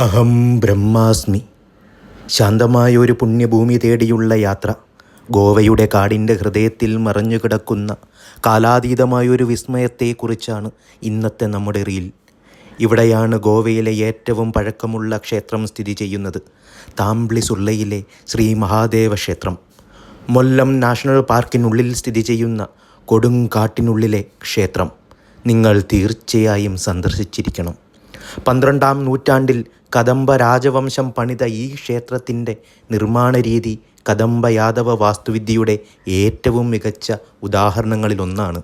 അഹം ബ്രഹ്മാസ്മി. ശാന്തമായ ഒരു പുണ്യഭൂമി തേടിയുള്ള യാത്ര. ഗോവയുടെ കാടിൻ്റെ ഹൃദയത്തിൽ മറഞ്ഞുകിടക്കുന്ന കാലാതീതമായൊരു വിസ്മയത്തെക്കുറിച്ചാണ് ഇന്നത്തെ നമ്മുടെ റീൽ. ഇവിടെയാണ് ഗോവയിലെ ഏറ്റവും പഴക്കമുള്ള ക്ഷേത്രം സ്ഥിതി ചെയ്യുന്നത്. താംബ്ലിസുള്ളയിലെ ശ്രീ മഹാദേവ ക്ഷേത്രം. മൊല്ലം നാഷണൽ പാർക്കിനുള്ളിൽ സ്ഥിതി ചെയ്യുന്ന കൊടുങ്കാട്ടിനുള്ളിലെ ക്ഷേത്രം നിങ്ങൾ തീർച്ചയായും സന്ദർശിച്ചിരിക്കണം. 12-ാം നൂറ്റാണ്ടിൽ കദംബ രാജവംശം പണിത ഈ ക്ഷേത്രത്തിൻ്റെ നിർമ്മാണ രീതി കദംബ യാദവ വാസ്തുവിദ്യയുടെ ഏറ്റവും മികച്ച ഉദാഹരണങ്ങളിലൊന്നാണ്.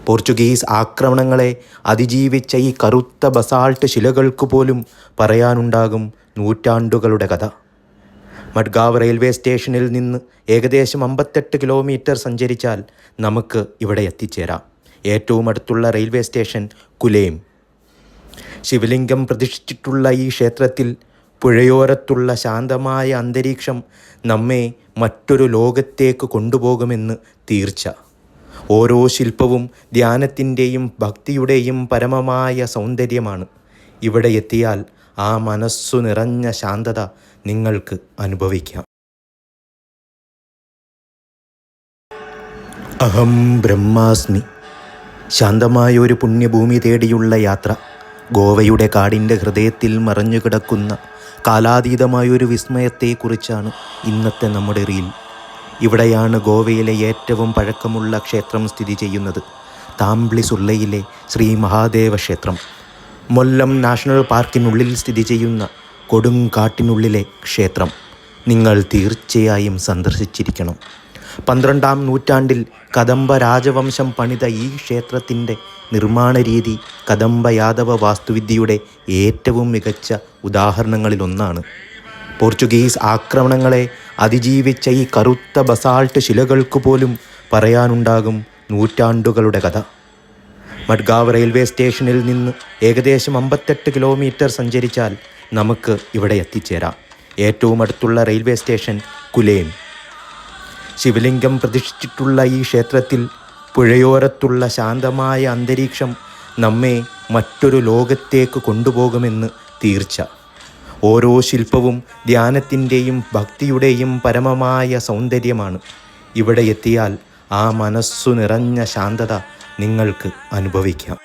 പോർച്ചുഗീസ് ആക്രമണങ്ങളെ അതിജീവിച്ച ഈ കറുത്ത ബസാൾട്ട് ശിലകൾക്ക് പോലും പറയാനുണ്ടാകും നൂറ്റാണ്ടുകളുടെ കഥ. മഡ്ഗാവ് റെയിൽവേ സ്റ്റേഷനിൽ നിന്ന് ഏകദേശം 58 കിലോമീറ്റർ സഞ്ചരിച്ചാൽ നമുക്ക് ഇവിടെ എത്തിച്ചേരാം. ഏറ്റവും അടുത്തുള്ള റെയിൽവേ സ്റ്റേഷൻ കുലേം. ശിവലിംഗം പ്രതിഷ്ഠിച്ചിട്ടുള്ള ഈ ക്ഷേത്രത്തിൽ പുഴയോരത്തുള്ള ശാന്തമായ അന്തരീക്ഷം നമ്മെ മറ്റൊരു ലോകത്തേക്ക് കൊണ്ടുപോകുമെന്ന് തീർച്ച. ഓരോ ശില്പവും ധ്യാനത്തിൻ്റെയും ഭക്തിയുടെയും പരമമായ സൗന്ദര്യമാണ്. ഇവിടെ എത്തിയാൽ ആ മനസ്സു നിറഞ്ഞ ശാന്തത നിങ്ങൾക്ക് അനുഭവിക്കാം. അഹം ബ്രഹ്മാസ്മി. ശാന്തമായ ഒരു പുണ്യഭൂമി തേടിയുള്ള യാത്ര. ഗോവയുടെ കാടിൻ്റെ ഹൃദയത്തിൽ മറഞ്ഞുകിടക്കുന്ന കാലാതീതമായൊരു വിസ്മയത്തെക്കുറിച്ചാണ് ഇന്നത്തെ നമ്മുടെ റീൽ. ഇവിടെയാണ് ഗോവയിലെ ഏറ്റവും പഴക്കമുള്ള ക്ഷേത്രം സ്ഥിതി ചെയ്യുന്നത്. താംബ്ലിസുള്ളയിലെ ശ്രീ മഹാദേവ ക്ഷേത്രം. മൊല്ലം നാഷണൽ പാർക്കിനുള്ളിൽ സ്ഥിതി ചെയ്യുന്ന കൊടുങ്കാട്ടിനുള്ളിലെ ക്ഷേത്രം നിങ്ങൾ തീർച്ചയായും സന്ദർശിച്ചിരിക്കണം. 12-ാം നൂറ്റാണ്ടിൽ കദംബ രാജവംശം പണിത ഈ ക്ഷേത്രത്തിൻ്റെ നിർമ്മാണ രീതി കദംബ യാദവ വാസ്തുവിദ്യയുടെ ഏറ്റവും മികച്ച ഉദാഹരണങ്ങളിലൊന്നാണ്. പോർച്ചുഗീസ് ആക്രമണങ്ങളെ അതിജീവിച്ച ഈ കറുത്ത ബസാൾട്ട് ശിലകൾക്ക് പോലും പറയാനുണ്ടാകും നൂറ്റാണ്ടുകളുടെ കഥ. മഡ്ഗാവ് റെയിൽവേ സ്റ്റേഷനിൽ നിന്ന് ഏകദേശം 58 കിലോമീറ്റർ സഞ്ചരിച്ചാൽ നമുക്ക് ഇവിടെ എത്തിച്ചേരാം. ഏറ്റവും അടുത്തുള്ള റെയിൽവേ സ്റ്റേഷൻ കുലേം. ശിവലിംഗം പ്രതിഷ്ഠിച്ചിട്ടുള്ള ഈ ക്ഷേത്രത്തിൽ പുഴയോരത്തുള്ള ശാന്തമായ അന്തരീക്ഷം നമ്മെ മറ്റൊരു ലോകത്തേക്ക് കൊണ്ടുപോകുമെന്ന് തീർച്ച. ഓരോ ശില്പവും ധ്യാനത്തിൻ്റെയും ഭക്തിയുടെയും പരമമായ സൗന്ദര്യമാണ്. ഇവിടെ എത്തിയാൽ ആ മനസ്സു നിറഞ്ഞ ശാന്തത നിങ്ങൾക്ക് അനുഭവിക്കാം.